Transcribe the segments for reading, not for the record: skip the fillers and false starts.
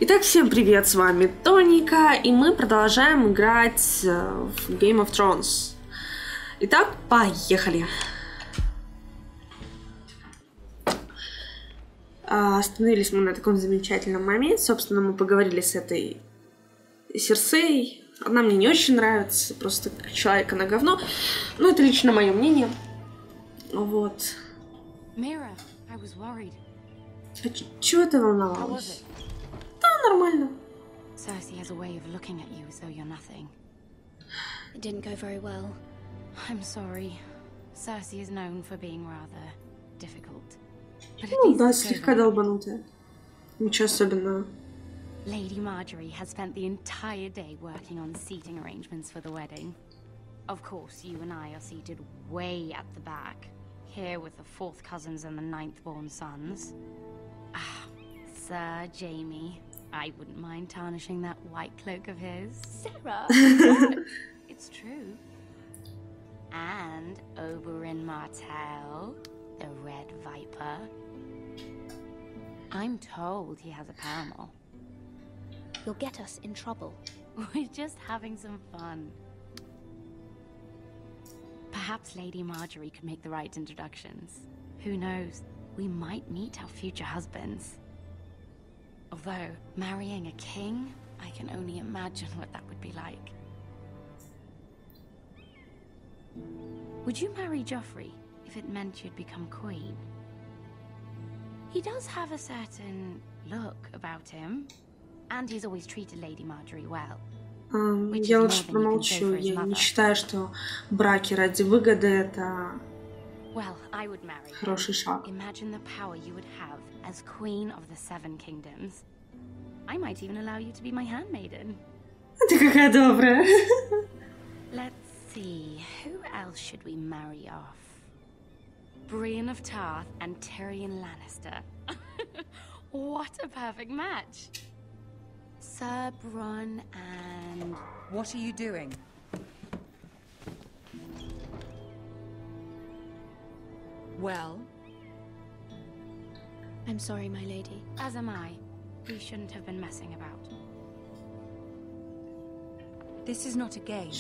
Итак, всем привет, с вами Тоника, и мы продолжаем играть в Game of Thrones. Итак, поехали. Остановились мы на таком замечательном моменте. Собственно, мы поговорили с этой Серсеей. Она мне не очень нравится, просто как человек она говно. Но это лично мое мнение. Вот. Чего ты волновалась? Да, нормально. Cersei has a way of looking at you as though you're nothing. It didn't go very well. I'm sorry. Cersei is known for being rather difficult. Ну, да, слегка долбанутая. Ничего особенного. Lady Marjorie has spent the entire day working on seating arrangements for the wedding. Of course, you and I are seated way at the back, here with the 4th cousins and the 9th born sons. Ah, Sir Jamie. I wouldn't mind tarnishing that white cloak of his. Sarah! It's true. And Oberyn Martell, the Red Viper. I'm told he has a paramour. You'll get us in trouble. We're just having some fun. Perhaps Lady Marjorie could make the right introductions. Who knows? We might meet our future husbands. Although, marrying a king, I can only imagine what that would be like. Would you marry Joffrey if it meant you'd become queen? He does have a certain look about him, and he's always treated Lady Marjorie well. Я лучше промолчу. Я не считаю, что браки ради выгоды это хороший шаг. Imagine the power you would have as queen of the 7 kingdoms. I might even allow you to be my handmaiden. Ты какая добрая. Let's see, who else should we marry off? Brienne of Tarth and Tyrion Lannister. What a perfect match. Sir Bronn and... What are you doing? Well? I'm sorry, my lady. As am I. We shouldn't have been messing about. This is not a game.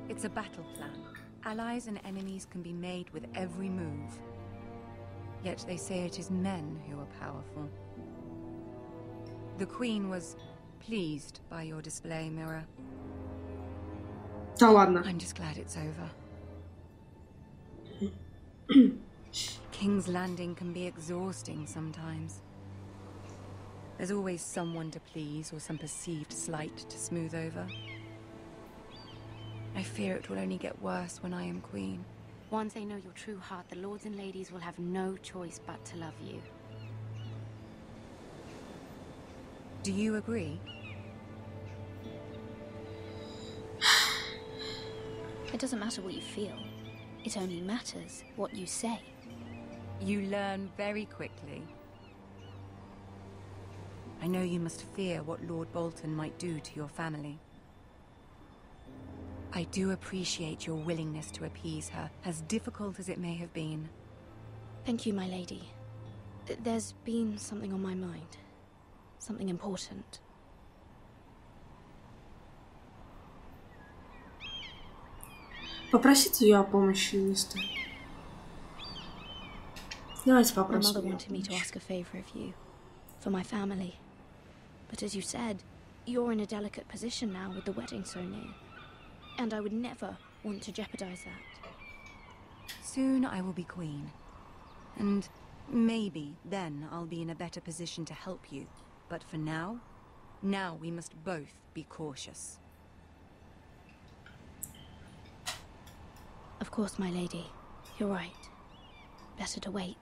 It's a battle plan. Allies and enemies can be made with every move. Yet they say it is men who are powerful. The Queen was pleased by your display, Mira. Да ладно. I'm just glad it's over. King's Landing can be exhausting sometimes. There's always someone to please or some perceived slight to smooth over. I fear it will only get worse when I am queen. Once they know your true heart, the lords and ladies will have no choice but to love you. Do you agree? It doesn't matter what you feel. It only matters what you say. You learn very quickly. I know you must fear what Lord Bolton might do to your family. I do appreciate your willingness to appease her, as difficult as it may have been. Thank you, my lady. There's been something on my mind. Something important. Попросить ее о помощи не стоит. Давайте попросим. My mother wanted me to ask a favor of you, for my family. But as you said, you're in a delicate position now with the wedding so near. And I would never want to jeopardize that. Soon I will be queen. And maybe then I'll be in a better position to help you. But for now we must both be cautious. Of course, my lady. You're right. Better to wait.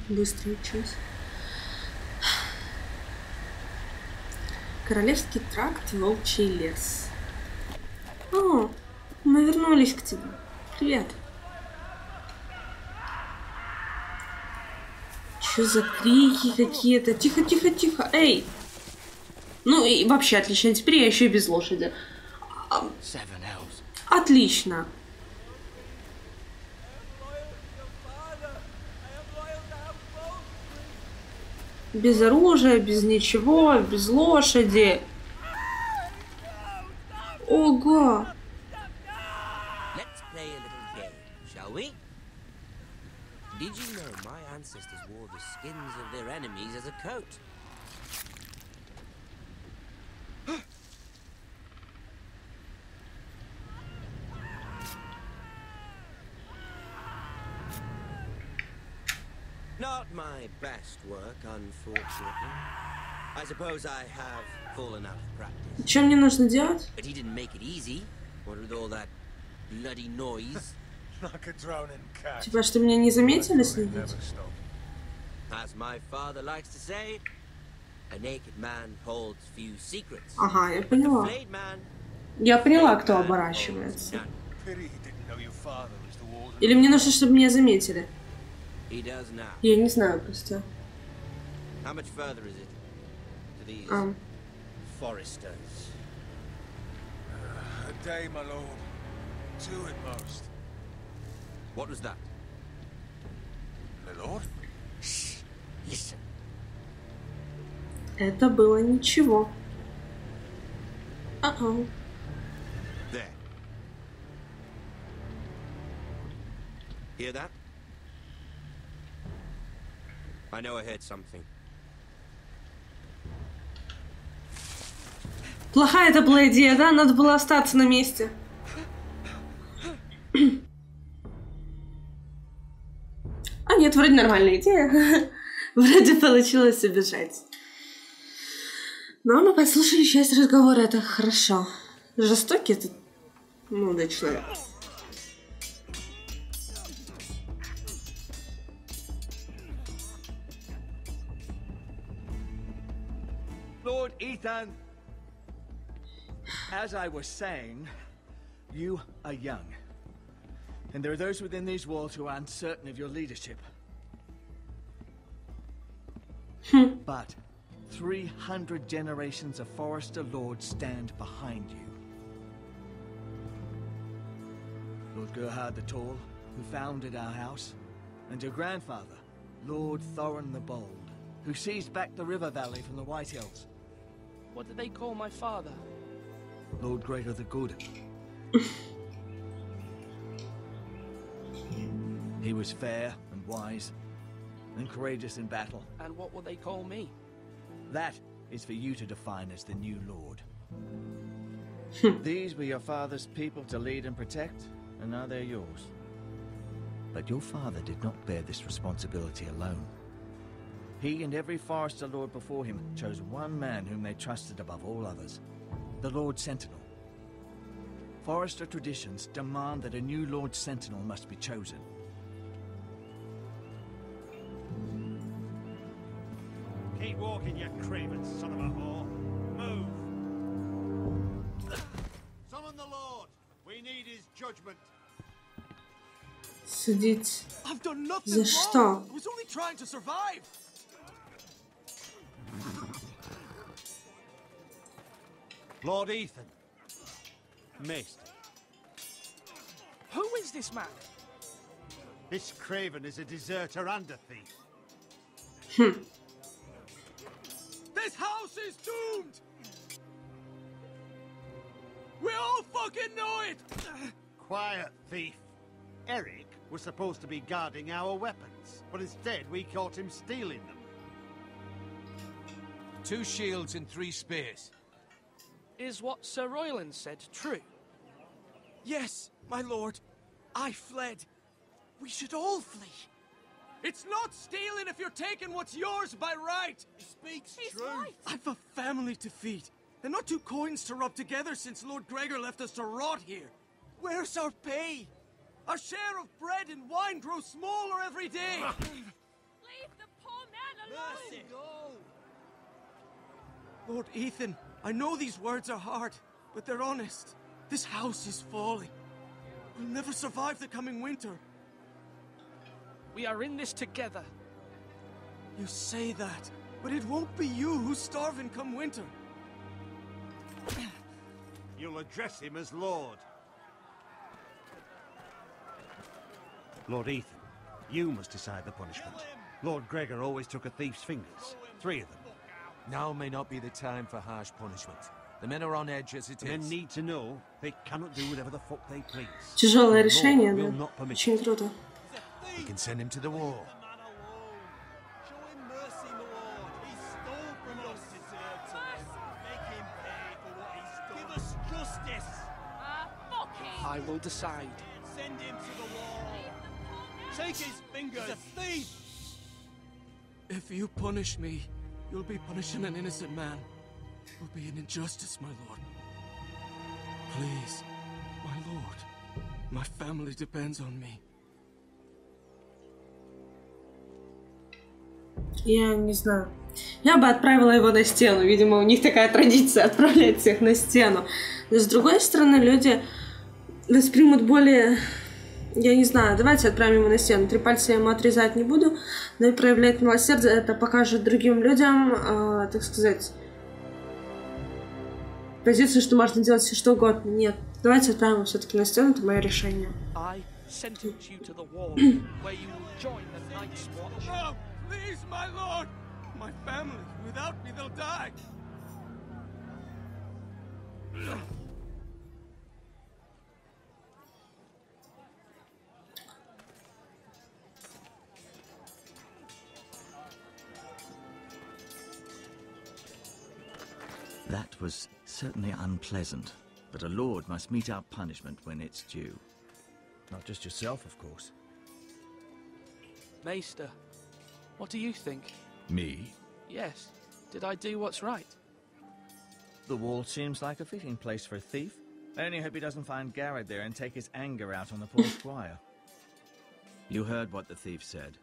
Быстрый час. Королевский тракт, волчий лес. О, мы вернулись к тебе. Привет. Что за крики какие-то? Тихо, тихо, тихо. Эй! Ну и вообще отлично. Теперь я еще и без лошади. Отлично. Без оружия, без ничего, без лошади. Ого. Did you know my ancestors wore the skins of their enemies as a coat? Not my best work, unfortunately. I suppose I have fallen out of practice. Что мне нужно делать? But he didn't make it easy. What with all that bloody noise? Типа, что меня не заметили следить? As my father likes to say, a naked man holds few secrets. Ага, я поняла. Я поняла, кто оборачивается. Или мне нужно, чтобы меня заметили? Я не знаю просто. How much further is it to these foresters? A day, my lord. Two at most. What was that? My lord? Shh. Listen. Это было ничего. Uh-oh. There. Hear that? I know I heard something. Плохая это была идея, да? Надо было остаться на месте. А нет, вроде нормальная идея. Вроде получилось убежать. Но мы послушали часть разговора, это хорошо. Жестокий этот молодой человек. Lord Ethan, as I was saying, you are young. And there are those within these walls who are uncertain of your leadership. But 300 generations of Forester Lords stand behind you. Lord Gerhard the Tall, who founded our house, and your grandfather, Lord Thorin the Bold, who seized back the river valley from the White Hills. What did they call my father? Lord Gregor the Good. He was fair and wise, and courageous in battle. And what will they call me? That is for you to define as the new Lord. These were your father's people to lead and protect, and now they're yours. But your father did not bear this responsibility alone. He and every Forester Lord before him chose one man whom they trusted above all others, the Lord Sentinel. Forester traditions demand that a new Lord Sentinel must be chosen. Keep walking, you craven son of a whore. Move. Summon the Lord. We need his judgment. Судить. I've done nothing За что? I was only trying to survive. Lord Ethan. Missed. Who is this man? This craven is a deserter and a thief. This house is doomed! We all fucking know it! Quiet, thief. Eric was supposed to be guarding our weapons, but instead we caught him stealing them. 2 shields and 3 spears. Is what Sir Royland said true? Yes, my lord. I fled. We should all flee. It's not stealing if you're taking what's yours by right. He speaks He's true. right. I've a family to feed, and not 2 coins to rub together since Lord Gregor left us to rot here. Where's our pay? Our share of bread and wine grows smaller every day. Leave the poor man alone! Mercy. No. Lord Ethan, I know these words are hard, but they're honest. This house is falling. We'll never survive the coming winter. We are in this together. You say that, but it won't be you who's starving come winter. you'll address him as Lord. Lord Ethan, you must decide the punishment. Lord Gregor always took a thief's fingers. 3 of them. Now may not be the time for harsh punishment. The men are on edge as it The men is. need to know they cannot do whatever the fuck they please. Тяжелое The решение, Lord will да? not permit Очень it. круто. We can send him to the wall. I will decide. Send him to the wall. Take his fingers. He's a thief. If you punish me, you'll be punishing an innocent man. It will be an injustice, my lord. Please, my lord. My family depends on me. Я не знаю. Я бы отправила его на стену. Видимо, у них такая традиция отправлять всех на стену. Но с другой стороны, люди воспримут более... Я не знаю, давайте отправим его на стену. 3 пальца я ему отрезать не буду, но и проявлять милосердие, это покажет другим людям, так сказать, позицию, что можно делать все что угодно. Нет, давайте отправим его все-таки на стену, это мое решение. I sentence you to the wall, where you will join the Night's Watch. No, please, my lord. My family, without me, they'll die. That was certainly unpleasant, but a lord must mete out punishment when it's due. Not just yourself, of course. Maester, what do you think? Me? Yes. Did I do what's right? The wall seems like a fitting place for a thief. I only hope he doesn't find Garrett there and take his anger out on the poor squire. You heard what the thief said.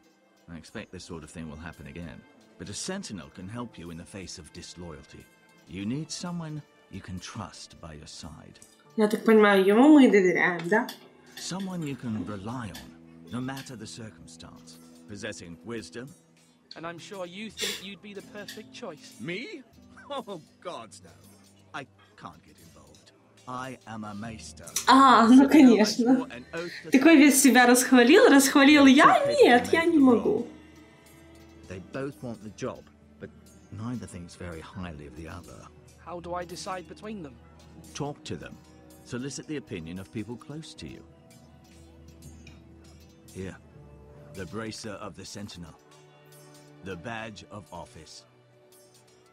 I expect this sort of thing will happen again. But a sentinel can help you in the face of disloyalty. You need someone you can trust by your side. Я так понимаю, ему мы доверяем, да? Someone you can rely on, no matter the circumstance. Possessing wisdom. And I'm sure you think you'd be the perfect choice. Me? Oh, gods no. I can't get involved. I am a maester. Ну конечно. Такой весь себя расхвалил, я? Нет, я не могу. They both want the job, but neither thinks very highly of the other. How do I decide between them? Talk to them. Solicit the opinion of people close to you. Here, the bracer of the sentinel. The badge of office.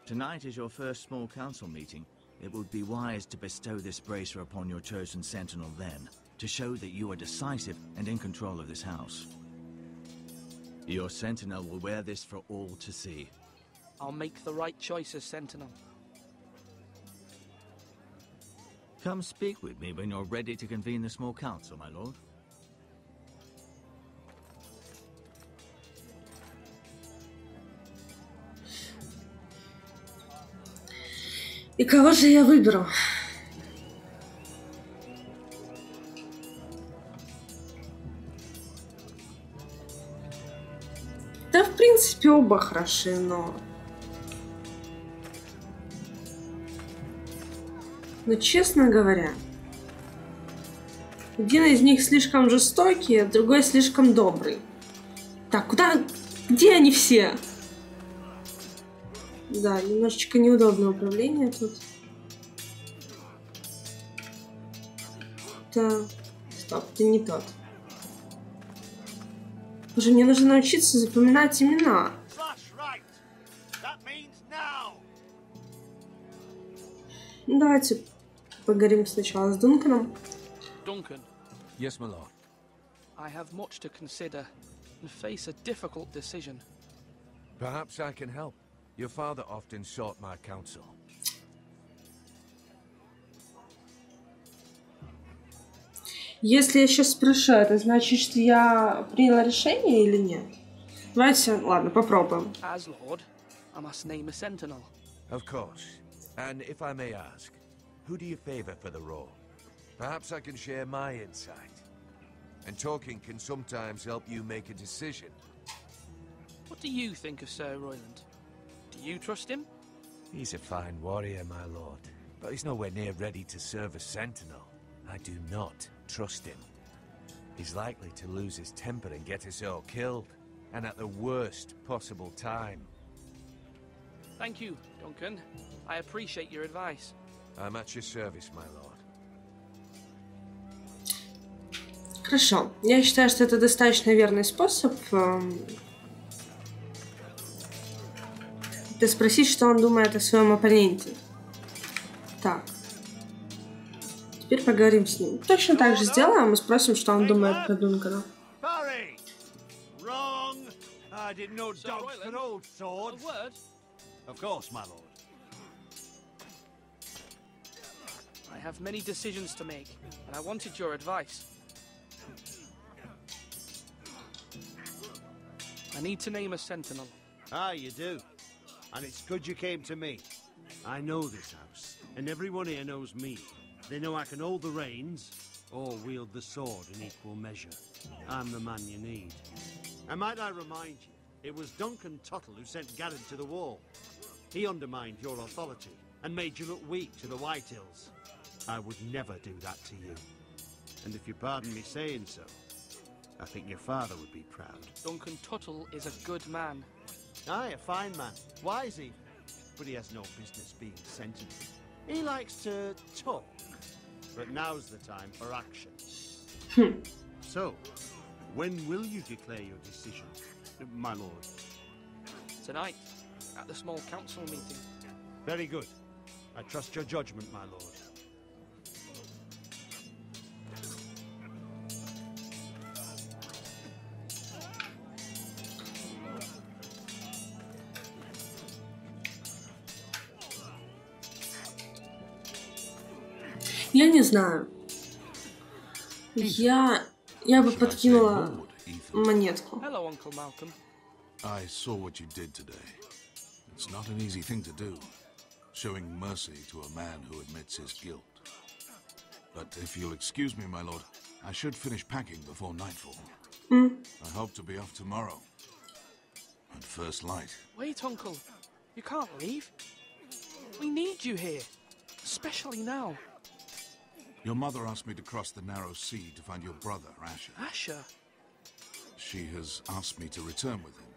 Tonight is your first small council meeting. It would be wise to bestow this bracer upon your chosen sentinel then, to show that you are decisive and in control of this house. Your sentinel will wear this for all to see. I'll make the right choice as sentinel. Come speak with me when you're ready to convene the small council, my lord. И кого же я выберу? Да, в принципе, оба хороши, но... Но, честно говоря, один из них слишком жестокий, а другой слишком добрый. Так, куда... Где они все? Да, немножечко неудобное управление тут. Да. Стоп, это не тот. Уже мне нужно научиться запоминать имена. Ну, давайте поговорим сначала с Дунканом. Duncan. Yes, my lord. I have much to consider and face a difficult decision. Perhaps I can help. Your father often sought my counsel. Если я сейчас спрошу, это значит, что я приняла решение или нет? Давайте, ладно, попробуем. As Lord, I must name a sentinel. Of course. And if I may ask, who do you favor for the role? Perhaps I can share my insight. And talking can sometimes help you make a decision. What do you think of Sir Royland? Do you trust him? He's a fine warrior, my lord. but he's nowhere near ready to serve as sentinel. I do not trust him. He's likely to lose his temper and get us all killed, and at the worst possible time. Thank you, Duncan. I appreciate your advice. I'm at your service, my lord. Хорошо. Я считаю, что это достаточно верный способ. Это спросить, что он думает о своем оппоненте. Так. Теперь поговорим с ним. Точно так же сделаем. Мы спросим, что он думает про Дункана. Wrong. I didn't know dogs could hold swords. A word? Of course, my lord. I have many decisions to make, and I wanted your advice. I need to name a sentinel. Ah, you do. And it's good you came to me. I know this house, and everyone here knows me. They know I can hold the reins or wield the sword in equal measure. I'm the man you need. And might I remind you, it was Duncan Tuttle who sent Garrett to the wall. He undermined your authority and made you look weak to the Whitehills. I would never do that to you. And if you pardon me saying so, I think your father would be proud. Duncan Tuttle is a good man. Aye, a fine man. Wise even. But he has no business being sentinel. He likes to talk. But now's the time for action. So, when will you declare your decision, my lord? Tonight, at the small council meeting. Very good. I trust your judgment, my lord. Я не знаю. Я бы подкинула монетку. Hello, Uncle Malcolm. I saw what you did today. It's not an easy thing to do, showing mercy to a man who admits his guilt. But if you'll excuse me, my lord, I should finish packing before nightfall. I hope to be off tomorrow. At first light. Wait, Uncle. You can't leave. We need you here. Especially now. Your mother asked me to cross the narrow sea to find your brother, Asher. Asher? She has asked me to return with him,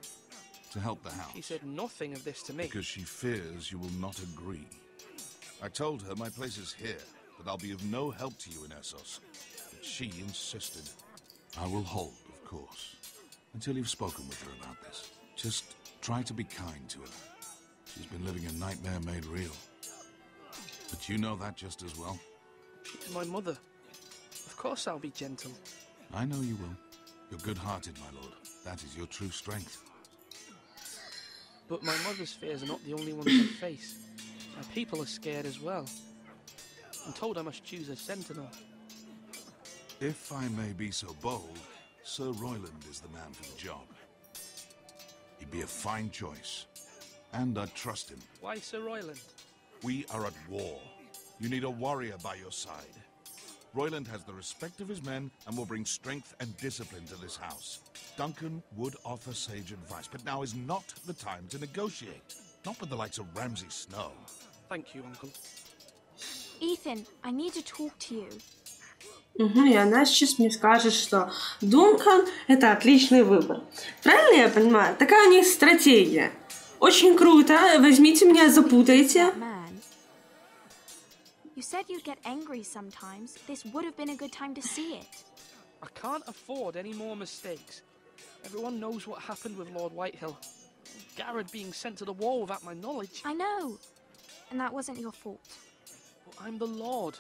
to help the house. She said nothing of this to me. Because she fears you will not agree. I told her my place is here, that I'll be of no help to you in Essos. But she insisted. I will hold, of course, until you've spoken with her about this. Just try to be kind to her. She's been living a nightmare made real. But you know that just as well. She's my mother. Of course I'll be gentle. I know you will. You're good-hearted, my lord. That is your true strength. But my mother's fears are not the only ones I face. My people are scared as well. I'm told I must choose a sentinel. If I may be so bold, Sir Royland is the man for the job. He'd be a fine choice. And I'd trust him. Why Sir Royland? We are at war. You need a warrior by your side. Royland has the respect of his men and will bring strength and discipline to this house. Duncan would offer sage advice, but now is not the time to negotiate. Not with the likes of Ramsay Snow. Thank you, Uncle. Ethan, I need to talk to you. И она сейчас мне скажет, что Дункан — это отличный выбор. Правильно я понимаю? Такая у них стратегия. Очень круто. Возьмите меня, запутайте. You said you'd get angry sometimes. This would have been a good time to see it. I can't afford any more mistakes. Everyone knows what happened with Lord Whitehill. Garrett being sent to the wall without my knowledge. I know. And that wasn't your fault. But I'm the Lord.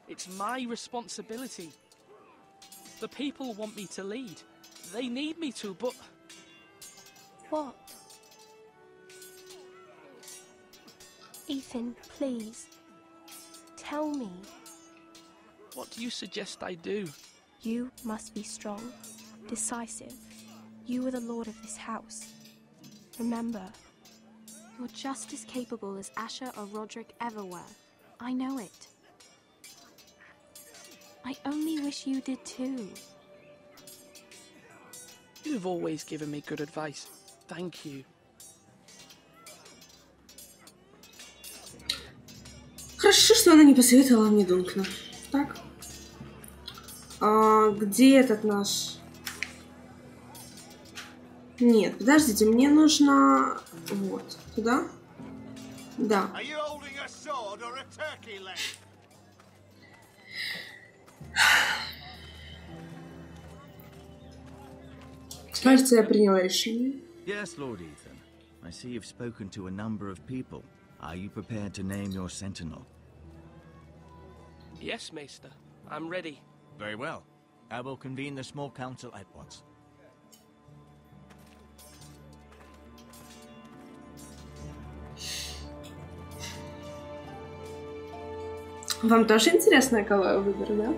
It's my responsibility. The people want me to lead. They need me to, but... What? Ethan, please. Tell me. What do you suggest I do? You must be strong, decisive. You are the lord of this house. Remember, you're just as capable as Asher or Roderick ever were. I know it. I only wish you did too. You've always given me good advice. Thank you. Хорошо, что что она не посоветовала мне Дункана. Так. Где этот наш... Нет, подождите, мне нужно... Вот, туда? Да. Кажется, я приняла решение. Yes, Lord Ethan. I see you've spoken to a number of people. Are you prepared to name your sentinel? Yes, Maester. I'm ready. Very well. I will convene the small council at once. Вам тоже интересно, кого я выберу, да?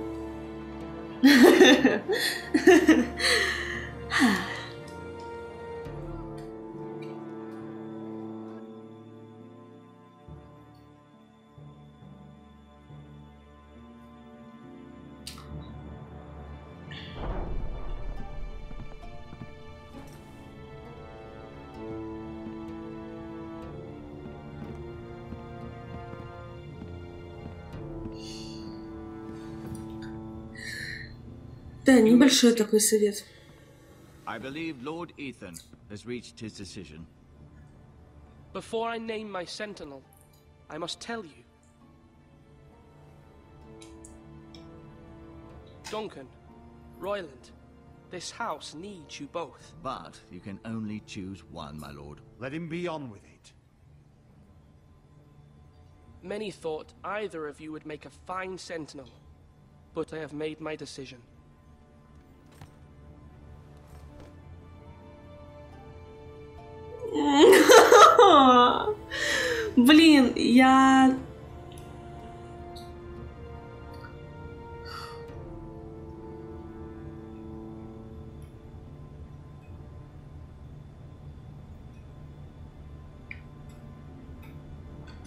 Да, небольшой такой совет. I believe Lord Ethan has reached his decision. Before I name my sentinel, I must tell you. Duncan, Royland, this house needs you both. But you can only choose one, my lord. Let him be on with it. Many thought either of you would make a fine sentinel, but I have made my decision. Блин, я...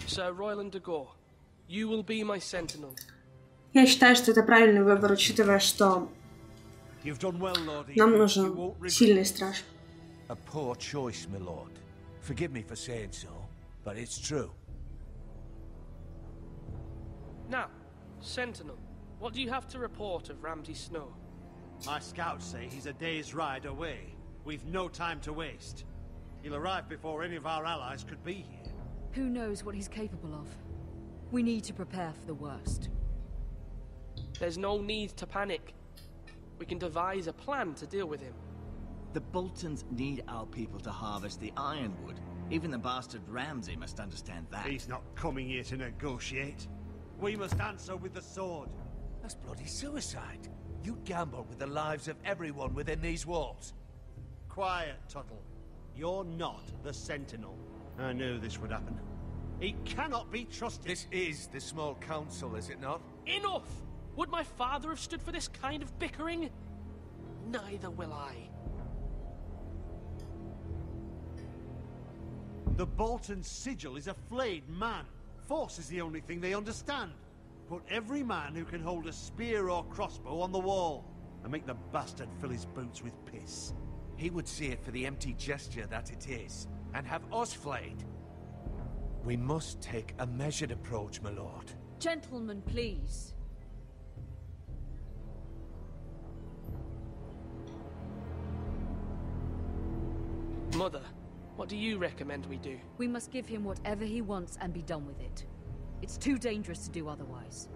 Sir Royland de Gore, you will be my sentinel. Я считаю, что это правильный выбор, учитывая, что нам нужен сильный страж. A poor choice, my lord. Forgive me for saying so, but it's true. Now, Sentinel, what do you have to report of Ramsay Snow? My scouts say he's a day's ride away. We've no time to waste. He'll arrive before any of our allies could be here. Who knows what he's capable of? We need to prepare for the worst. There's no need to panic. We can devise a plan to deal with him. The Boltons need our people to harvest the ironwood. Even the bastard Ramsay must understand that. He's not coming here to negotiate. We must answer with the sword. That's bloody suicide. You'd gamble with the lives of everyone within these walls. Quiet, Tuttle. You're not the Sentinel. I knew this would happen. He cannot be trusted. This is the small council, is it not? Enough! Would my father have stood for this kind of bickering? Neither will I. The Bolton sigil is a flayed man. Force is the only thing they understand. Put every man who can hold a spear or crossbow on the wall, and make the bastard fill his boots with piss. He would see it for the empty gesture that it is, and have us flayed. We must take a measured approach, my lord. Gentlemen, please. Mother, what do you recommend we do? We must give him whatever he wants and be done with it. It's too dangerous to do otherwise.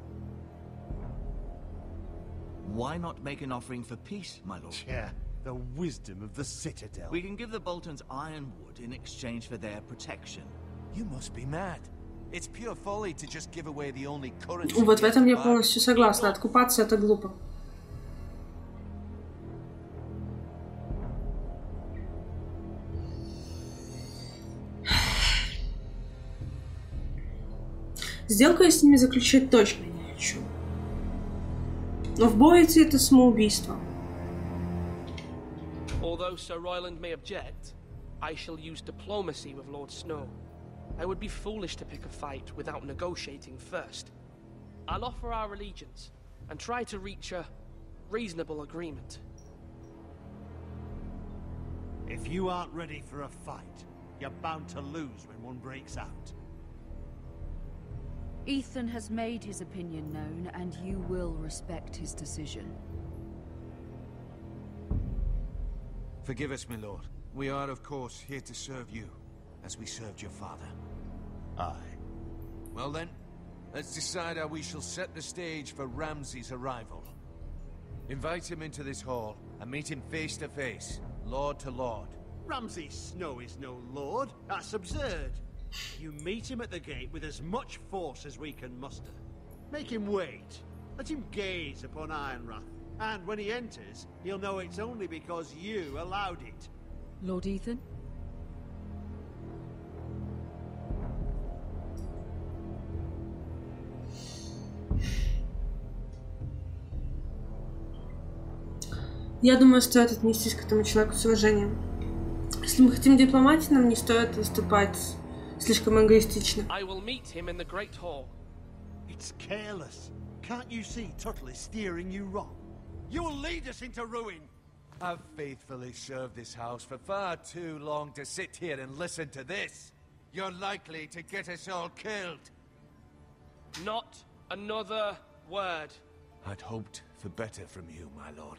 Why not make an offering for peace, my lord? Yeah, the wisdom of the Citadel. We can give the Boltons ironwood in exchange for their protection. You must be mad. It's pure folly to just give away the only currency. Вот в этом я полностью согласна. Откупаться это глупо. Сделку я с ними заключать точно не хочу. Но в бою идти это самоубийство. Although Sir Royland may object, I shall use diplomacy with Lord Snow. I would be foolish to pick a fight without negotiating first. I'll offer our allegiance and try to reach a reasonable agreement. If you aren't ready for a fight, you're bound to lose when one breaks out. Ethan has made his opinion known, and you will respect his decision. Forgive us, my lord. We are, of course, here to serve you, as we served your father. Aye. Well then, let's decide how we shall set the stage for Ramsay's arrival. Invite him into this hall, and meet him face to face, lord to lord. Ramsay Snow is no lord. That's absurd. You meet him at the gate with as much force as we can muster. Make him wait. Let him gaze upon Ironrath. And when he enters, he'll know it's only because you allowed it. Lord Ethan? Я думаю, стоит отнестись к этому человеку с уважением. Если мы хотим дипломатии, нам не стоит выступать слишком эгоистично. I will meet him in the Great Hall. It's careless. Can't you see Tuttle is steering you wrong? You will lead us into ruin. I've faithfully served this house for far too long to sit here and listen to this. You're likely to get us all killed. Not another word. I'd hoped for better from you, my lord.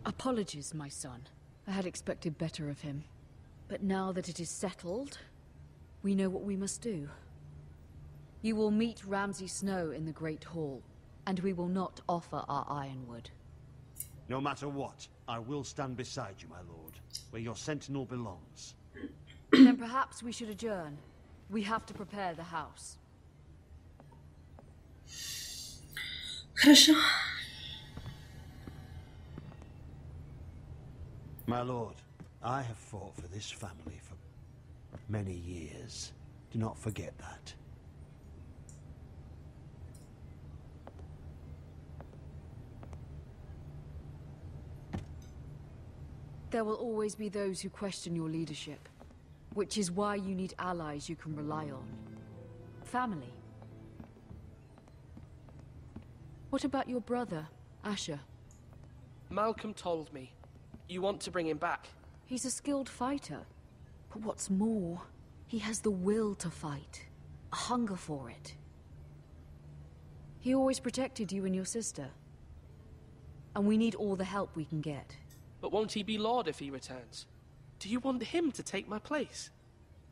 Apologies, my son. I had expected better of him. But now that it is settled, we know what we must do. You will meet Ramsay Snow in the Great Hall, and we will not offer our ironwood. No matter what, I will stand beside you, my lord, where your sentinel belongs. Then perhaps we should adjourn. We have to prepare the house. Хорошо. My lord, I have fought for this family for many years. Do not forget that. There will always be those who question your leadership, which is why you need allies you can rely on. Family. What about your brother, Asher? Malcolm told me. You want to bring him back. He's a skilled fighter. But what's more, he has the will to fight. A hunger for it. He always protected you and your sister. And we need all the help we can get. But won't he be Lord if he returns? Do you want him to take my place?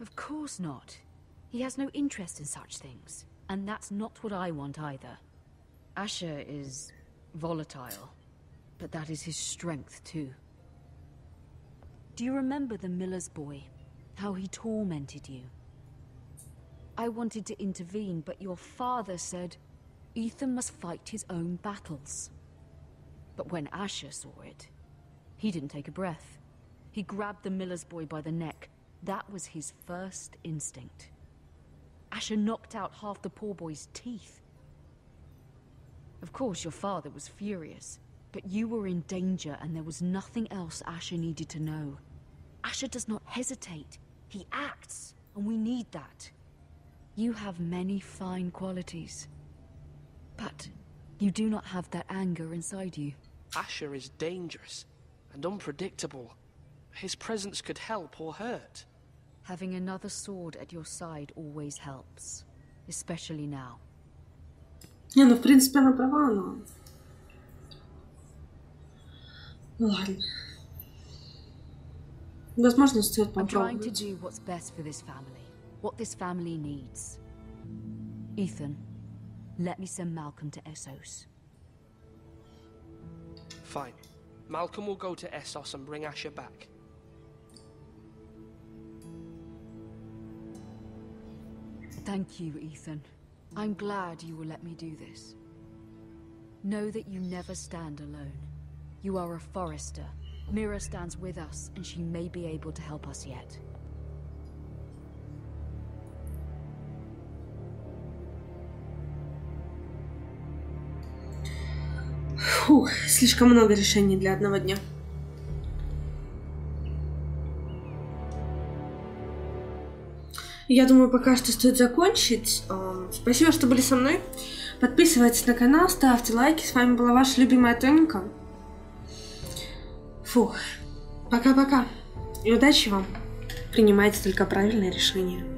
Of course not. He has no interest in such things. And that's not what I want either. Asher is volatile. But that is his strength too. Do you remember the miller's boy? How he tormented you? I wanted to intervene, but your father said Ethan must fight his own battles. But when Asher saw it, he didn't take a breath. He grabbed the miller's boy by the neck. That was his first instinct. Asher knocked out half the poor boy's teeth. Of course, your father was furious. But you were in danger, and there was nothing else Asher needed to know. Asher does not hesitate. He acts, and we need that. You have many fine qualities. But you do not have that anger inside you. Asher is dangerous and unpredictable. His presence could help or hurt. Having another sword at your side always helps. Especially now. Не, ну в принципе она права, но... Ладно. Возможно, стоит I'm trying to попробовать. do what's best for this family. What this family needs. Ethan, let me send Malcolm to Essos. Fine. Malcolm will go to Essos and bring Asher back. Thank you, Ethan. I'm glad you will let me do this. Know that you never stand alone. You are a forester. Mira stands with us, and she may be able to help us yet. Фух, слишком много решений для одного дня. Я думаю, пока что стоит закончить. Спасибо, что были со мной. Подписывайтесь на канал, ставьте лайки. С вами была ваша любимая Тоника. Фух. Пока-пока. И удачи вам. Принимайте только правильное решение.